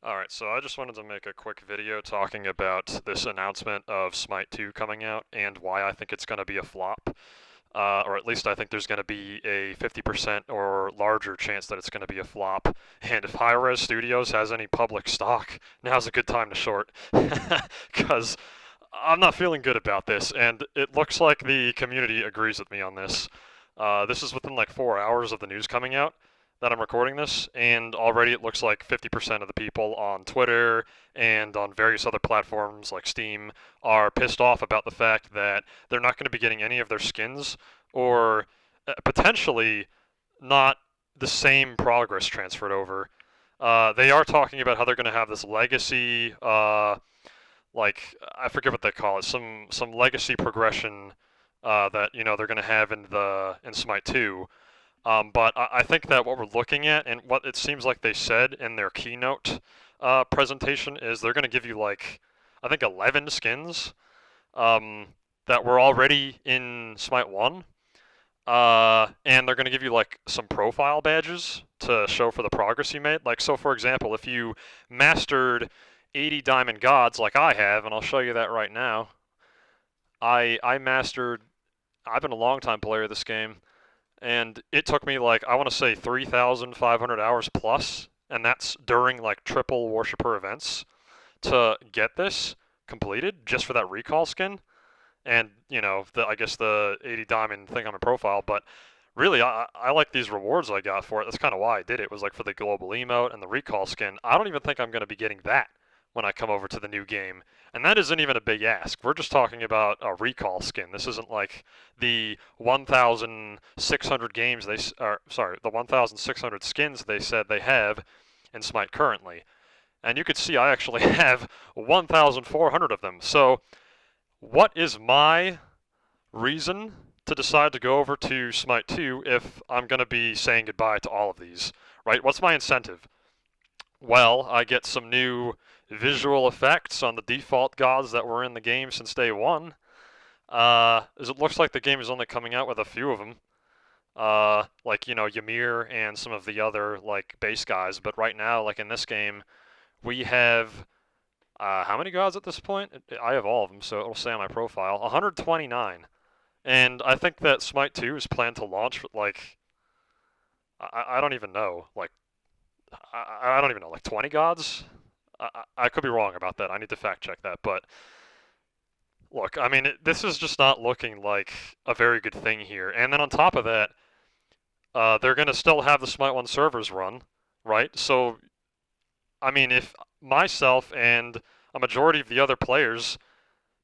Alright, so I just wanted to make a quick video talking about this announcement of Smite 2 coming out and why I think it's going to be a flop. Or at least I think there's going to be a 50% or larger chance that it's going to be a flop. And if Hi-Res Studios has any public stock, now's a good time to short. Because I'm not feeling good about this, and it looks like the community agrees with me on this. This is within like 4 hours of the news coming out that I'm recording this, and already it looks like 50% of the people on Twitter and on various other platforms like Steam are pissed off about the fact that they're not going to be getting any of their skins or potentially not the same progress transferred over. They are talking about how they're going to have this legacy, like I forget what they call it, some legacy progression that they're going to have in Smite 2. But I think that what we're looking at and what it seems like they said in their keynote presentation is they're going to give you like I think 11 skins um, that were already in Smite 1. And they're going to give you like some profile badges to show for the progress you made. Like, so for example, if you mastered 80 Diamond Gods like I have, and I'll show you that right now, I mastered, I've been a long time player of this game, and it took me like, I want to say 3,500 hours plus, and that's during like triple Worshipper events to get this completed just for that recall skin and I guess the 80 diamond thing on my profile. But really, I like these rewards I got for it. That's kind of why I did it. Was like for the global emote and the recall skin. I don't even think I'm going to be getting that when I come over to the new game, and that isn't even a big ask. We're just talking about a recall skin. This isn't like the 1,600 games they are sorry, the 1,600 skins they said they have in Smite currently. And you can see I actually have 1,400 of them. So what is my reason to decide to go over to Smite 2 if I'm going to be saying goodbye to all of these, right? What's my incentive? Well, I get some new visual effects on the default gods that were in the game since day one. As it looks like the game is only coming out with a few of them, like Ymir and some of the other like base guys. But right now, like in this game, we have how many gods at this point? I have all of them, so it'll say on my profile 129. And I think that Smite 2 is planned to launch with like I don't even know, like I don't even know, like 20 gods. I could be wrong about that. I need to fact check that. But look, I mean, this is just not looking like a very good thing here. And then on top of that, they're gonna still have the Smite 1 servers run, right? So I mean, if myself and a majority of the other players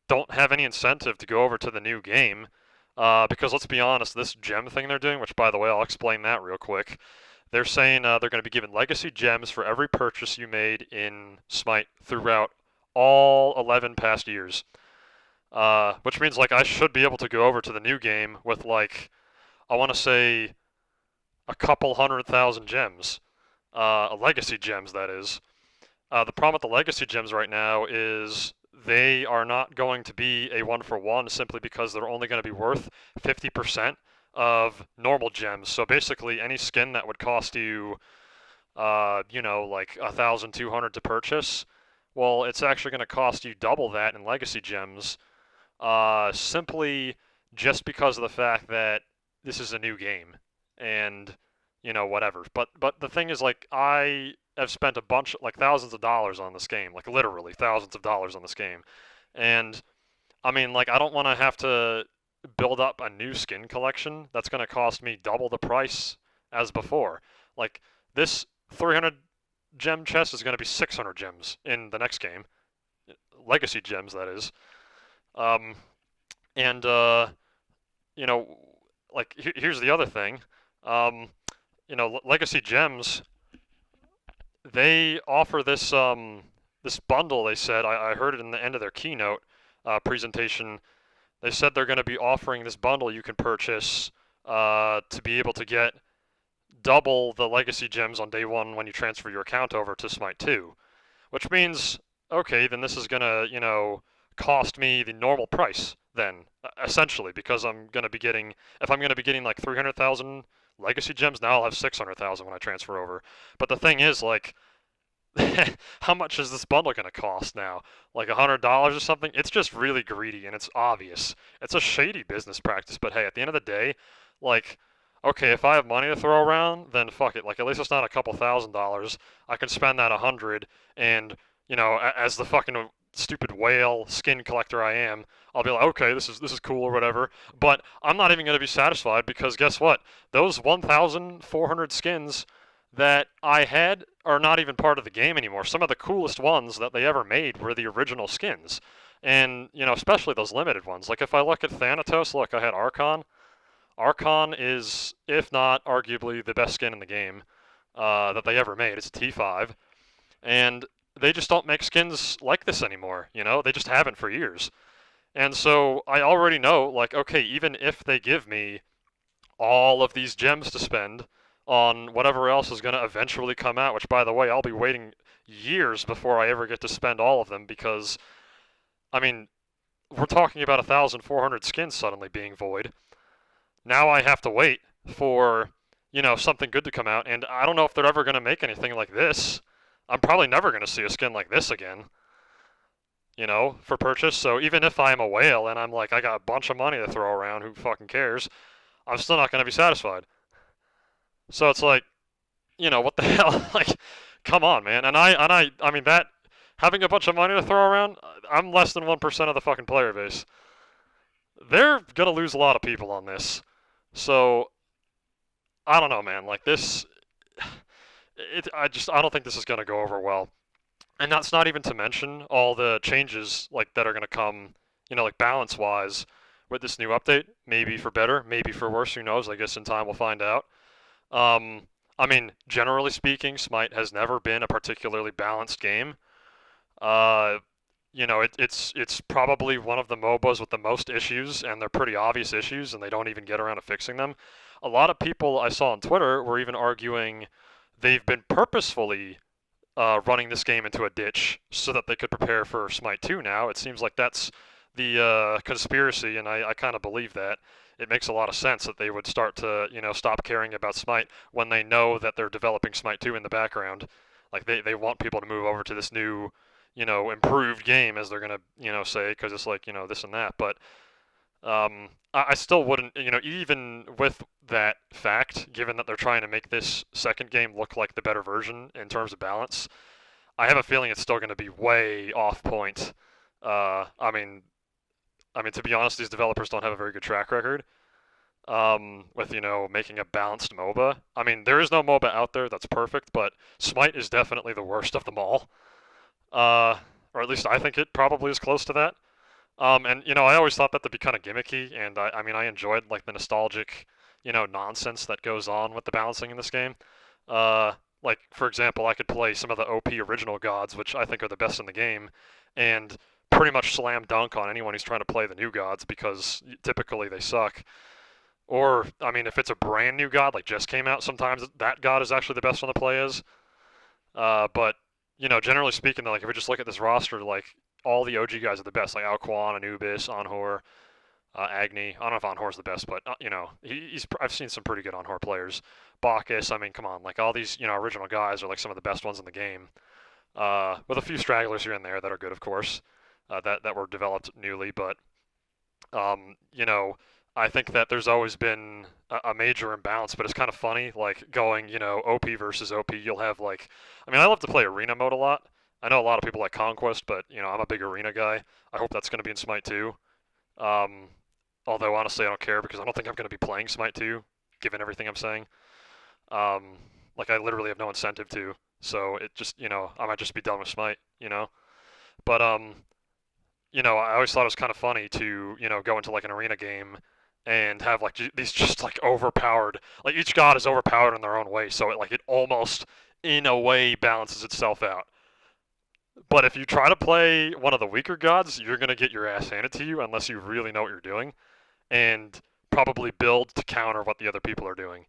don't have any incentive to go over to the new game, because let's be honest, this gem thing they're doing, which by the way, I'll explain that real quick. They're saying they're going to be giving legacy gems for every purchase you made in Smite throughout all 11 past years. Which means like I should be able to go over to the new game with like, I want to say a couple 100,000 gems. Legacy gems, that is. The problem with the legacy gems right now is they are not going to be a one for one simply because they're only going to be worth 50% of normal gems. So basically, any skin that would cost you, like 1,200 to purchase, well, it's actually going to cost you double that in legacy gems, simply just because of the fact that this is a new game and whatever. But the thing is, like, I've spent a bunch, like thousands of dollars on this game, like literally thousands of dollars on this game. And I mean, like, I don't want to have to build up a new skin collection that's going to cost me double the price as before. Like, this 300 gem chest is going to be 600 gems in the next game. Legacy gems, that is. Um, and, you know, like, here's the other thing. Um, Legacy gems, they offer this bundle. They said I heard it in the end of their keynote presentation. They said they're going to be offering this bundle you can purchase to be able to get double the legacy gems on day one when you transfer your account over to Smite 2, which means okay, then this is going to cost me the normal price then essentially because I'm going to be getting if I'm going to be getting like 300,000 legacy gems now I'll have 600,000 when I transfer over. But the thing is like how much is this bundle going to cost now? Like $100 or something? It's just really greedy and it's obvious. It's a shady business practice, but hey, at the end of the day, like, okay, if I have money to throw around, then fuck it. Like, at least it's not a couple $1,000s. I can spend that 100 and, as the fucking stupid whale skin collector I am, I'll be like, okay, this is cool or whatever. But I'm not even going to be satisfied because guess what? Those 1,400 skins that I had are not even part of the game anymore. Some of the coolest ones that they ever made were the original skins. And, especially those limited ones. Like if I look at Thanatos, look, I had Archon. Archon is, if not arguably, the best skin in the game that they ever made. It's a T5. And they just don't make skins like this anymore, They just haven't for years. And so I already know, like, okay, even if they give me all of these gems to spend on whatever else is going to eventually come out, which, by the way, I'll be waiting years before I ever get to spend all of them because, I mean, we're talking about 1,400 skins suddenly being void. Now I have to wait for, something good to come out, and I don't know if they're ever going to make anything like this. I'm probably never going to see a skin like this again, for purchase. So even if I'm a whale and I'm like, I got a bunch of money to throw around, who fucking cares? I'm still not going to be satisfied. So it's like, what the hell? Like, come on, man. I mean that having a bunch of money to throw around, I'm less than 1% of the fucking player base. They're gonna lose a lot of people on this. So I don't know, man. Like this, I don't think this is gonna go over well. And that's not even to mention all the changes like that are gonna come, like balance wise with this new update. Maybe for better, maybe for worse. Who knows? I guess in time we'll find out. Um, I mean, generally speaking, Smite has never been a particularly balanced game. Uh, it's probably one of the MOBAs with the most issues, and they're pretty obvious issues, and they don't even get around to fixing them. A lot of people I saw on Twitter were even arguing they've been purposefully running this game into a ditch so that they could prepare for Smite 2 now. It seems like that's the conspiracy, and I kind of believe that. It makes a lot of sense that they would start to, stop caring about Smite when they know that they're developing Smite 2 in the background. Like, they want people to move over to this new, improved game, as they're going to, say, because it's like, this and that. But I still wouldn't, even with that fact, given that they're trying to make this second game look like the better version in terms of balance, I have a feeling it's still going to be way off point. I mean, to be honest, these developers don't have a very good track record with making a balanced MOBA. I mean, there is no MOBA out there that's perfect, but Smite is definitely the worst of them all. Or at least I think it probably is close to that. And I always thought that to be kind of gimmicky, and I mean, I enjoyed like the nostalgic, nonsense that goes on with the balancing in this game. Like for example, I could play some of the OP original gods, which I think are the best in the game, and pretty much slam dunk on anyone who's trying to play the new gods because typically they suck. Or I mean, if it's a brand new god like just came out, sometimes that god is actually the best one to play as. But generally speaking, like if we just look at this roster, like all the OG guys are the best, like Alquan, Anubis, Anhor, Agni. I don't know if Anhor's the best, but he's. I've seen some pretty good Anhor players. Bacchus. I mean, come on, like all these original guys are like some of the best ones in the game. With a few stragglers here and there that are good, of course, that were developed newly. But I think that there's always been a major imbalance, but it's kind of funny, like going, OP versus OP. You'll have like, I mean, I love to play arena mode a lot. I know a lot of people like Conquest, but I'm a big arena guy. I hope that's going to be in Smite 2. Um, Although honestly, I don't care because I don't think I'm going to be playing Smite 2, given everything I'm saying. Um, like I literally have no incentive to, so it just, I might just be done with Smite. But I always thought it was kind of funny to, go into like an arena game and have like these just like overpowered, like each god is overpowered in their own way, so it almost in a way balances itself out. But if you try to play one of the weaker gods, you're gonna get your ass handed to you unless you really know what you're doing, and probably build to counter what the other people are doing.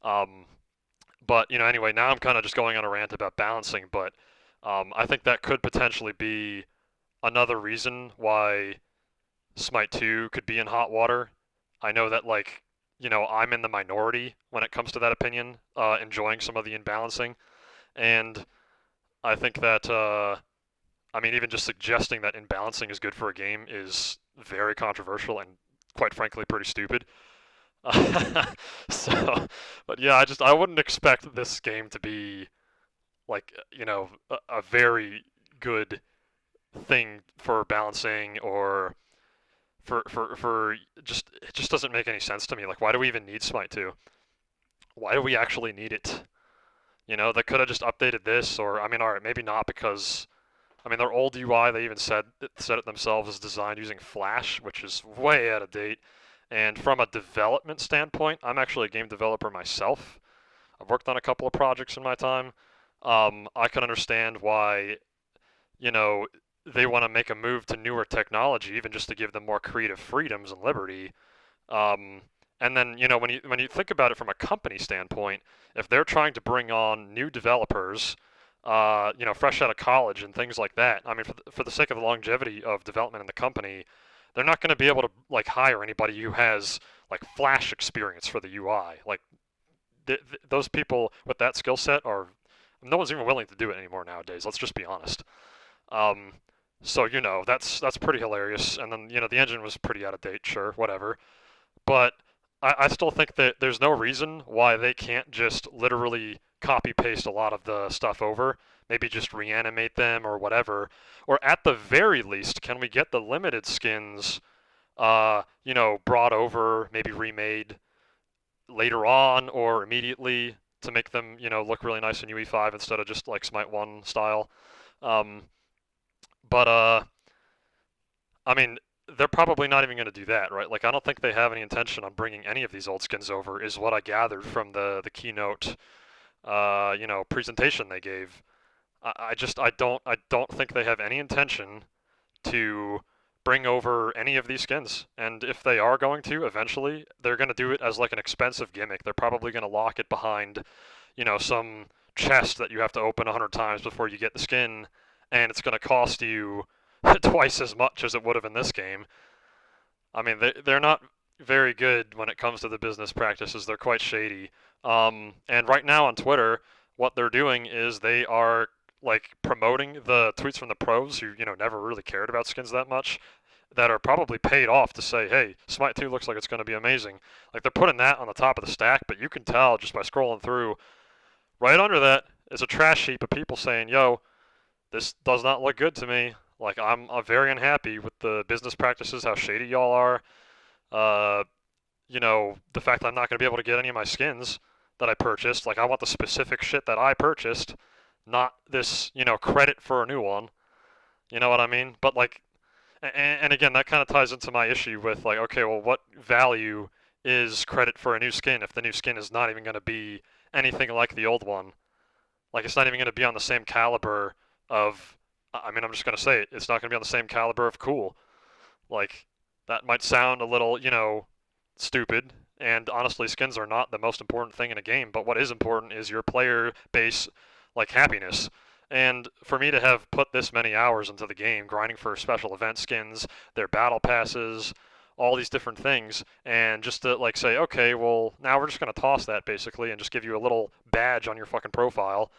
Um, but anyway, now I'm kind of just going on a rant about balancing, but I think that could potentially be another reason why Smite 2 could be in hot water. I know that like I'm in the minority when it comes to that opinion, enjoying some of the imbalancing, and I think that I mean, even just suggesting that imbalancing is good for a game is very controversial and, quite frankly, pretty stupid. So, but yeah, I wouldn't expect this game to be like a very good thing for balancing or for just it just doesn't make any sense to me. Like, why do we even need Smite 2? Why do we actually need it? They could have just updated this, or I mean, all right, maybe not because I mean their old UI they even said it themselves is designed using Flash, which is way out of date. And from a development standpoint, I'm actually a game developer myself. I've worked on a couple of projects in my time. I can understand why you know they want to make a move to newer technology, even just to give them more creative freedoms and liberty. Um, and then when you think about it from a company standpoint, if they're trying to bring on new developers, fresh out of college and things like that, I mean, for the sake of the longevity of development in the company, they're not going to be able to like hire anybody who has like Flash experience for the UI. Like those people with that skill set are no one's even willing to do it anymore nowadays. Let's just be honest. Um, so that's pretty hilarious. And then the engine was pretty out of date. Sure, whatever. But I still think that there's no reason why they can't just literally copy paste a lot of the stuff over. Maybe just reanimate them or whatever. Or at the very least, can we get the limited skins, brought over, maybe remade later on or immediately to make them, look really nice in UE5 instead of just like Smite 1 style. Um, but I mean, they're probably not even going to do that, right? Like, I don't think they have any intention on bringing any of these old skins over, is what I gathered from the keynote, presentation they gave. I don't think they have any intention to bring over any of these skins. And if they are going to, eventually, they're going to do it as like an expensive gimmick. They're probably going to lock it behind, some chest that you have to open 100 times before you get the skin, and it's going to cost you twice as much as it would have in this game. I mean, they're not very good when it comes to the business practices. They're quite shady. And right now on Twitter, what they're doing is they are like promoting the tweets from the pros who never really cared about skins that much, that are probably paid off to say, hey, Smite 2 looks like it's going to be amazing. Like they're putting that on the top of the stack, but you can tell just by scrolling through. Right under that is a trash heap of people saying, yo, this does not look good to me. Like I'm very unhappy with the business practices, how shady y'all are. Uh, the fact that I'm not going to be able to get any of my skins that I purchased. Like I want the specific shit that I purchased, not this, credit for a new one. You know what I mean? But like, and again, that kind of ties into my issue with like, okay, well, what value is credit for a new skin if the new skin is not even going to be anything like the old one? Like it's not even going to be on the same caliber of. I mean, I'm just going to say it. It's not going to be on the same caliber of cool. Like that might sound a little, stupid. And honestly, skins are not the most important thing in a game. But what is important is your player base, like happiness. And for me to have put this many hours into the game, grinding for special event skins, their battle passes, all these different things, and just to like say, okay, well now we're just gonna toss that basically, and just give you a little badge on your fucking profile.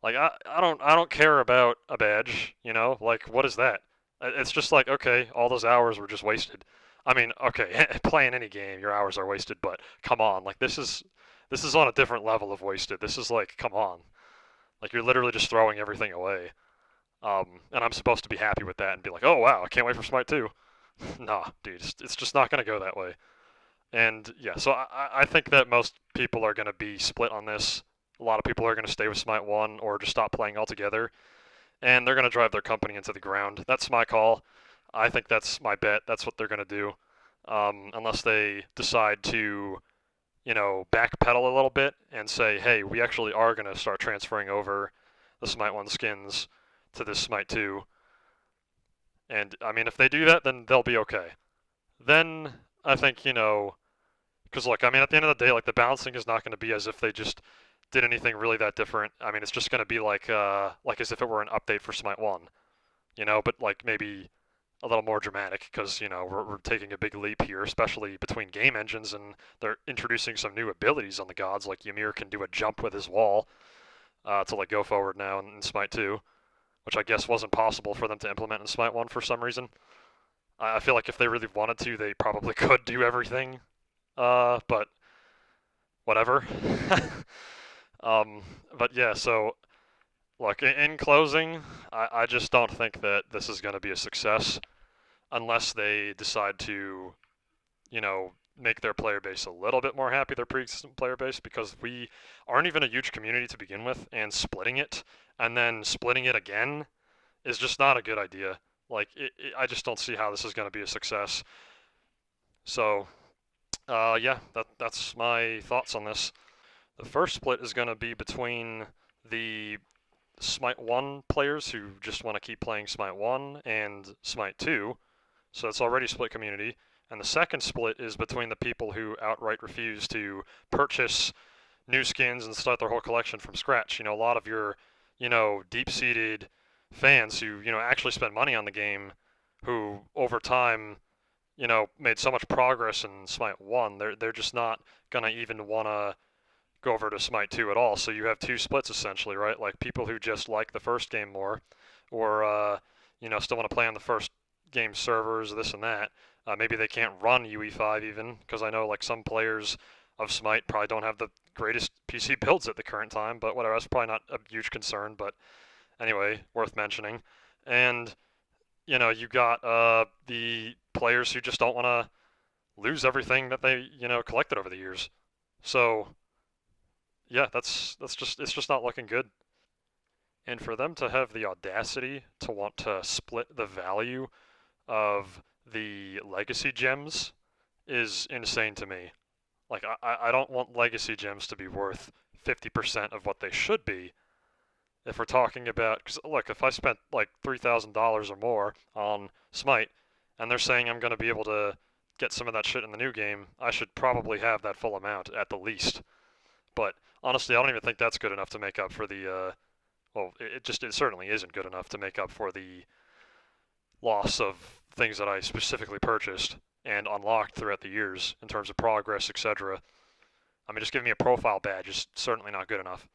Like I don't care about a badge, Like what is that? It's just like okay, all those hours were just wasted. I mean, okay, playing any game, your hours are wasted, but come on, like this is on a different level of wasted. This is like, come on, like you're literally just throwing everything away. And I'm supposed to be happy with that and be like, oh wow, I can't wait for Smite 2. Nah, dude, it's just not gonna go that way. And yeah, so I think that most people are gonna be split on this. A lot of people are gonna stay with Smite 1 or just stop playing altogether, and they're gonna drive their company into the ground. That's my call. I think that's my bet. That's what they're gonna do, unless they decide to backpedal a little bit and say, hey, we actually are going to start transferring over the Smite 1 skins to this Smite 2. And, I mean, if they do that, then they'll be okay. Then, I think, because, look, I mean, at the end of the day, like, the balancing is not going to be as if they just did anything really that different. I mean, it's just going to be like as if it were an update for Smite 1, but, like, maybe a little more dramatic because we're taking a big leap here, especially between game engines, and they're introducing some new abilities on the gods. Like Ymir can do a jump with his wall, to like go forward now in Smite 2, which I guess wasn't possible for them to implement in Smite 1 for some reason. I feel like if they really wanted to, they probably could do everything. But whatever. um, but yeah, so look, in closing, I just don't think that this is going to be a success unless they decide to, you know, make their player base a little bit more happy, their pre-existing player base, because we aren't even a huge community to begin with, and splitting it and then splitting it again is just not a good idea. Like, I just don't see how this is going to be a success. So, yeah, that's my thoughts on this. The first split is going to be between the Smite 1 players who just want to keep playing Smite 1 and Smite 2, so it's already split community. And the second split is between the people who outright refuse to purchase new skins and start their whole collection from scratch. You know, a lot of your, deep-seated fans who, actually spend money on the game, who over time, made so much progress in Smite 1, they're just not gonna even wanna go over to Smite 2 at all. So you have two splits essentially, right? Like people who just like the first game more, or still want to play on the first game servers, this and that. Maybe they can't run UE5 even, because I know like some players of Smite probably don't have the greatest PC builds at the current time, but whatever, that's probably not a huge concern, but anyway, worth mentioning. And, you got the players who just don't want to lose everything that they, collected over the years. So yeah, that's just it's just not looking good. And for them to have the audacity to want to split the value of the legacy gems is insane to me. Like I don't want legacy gems to be worth 50% of what they should be. If we're talking about, because look, if I spent like $3,000 or more on Smite, and they're saying I'm going to be able to get some of that shit in the new game, I should probably have that full amount at the least. But honestly, I don't even think that's good enough to make up for the. Well, it certainly isn't good enough to make up for the loss of things that I specifically purchased and unlocked throughout the years in terms of progress, etc. I mean, just giving me a profile badge is certainly not good enough.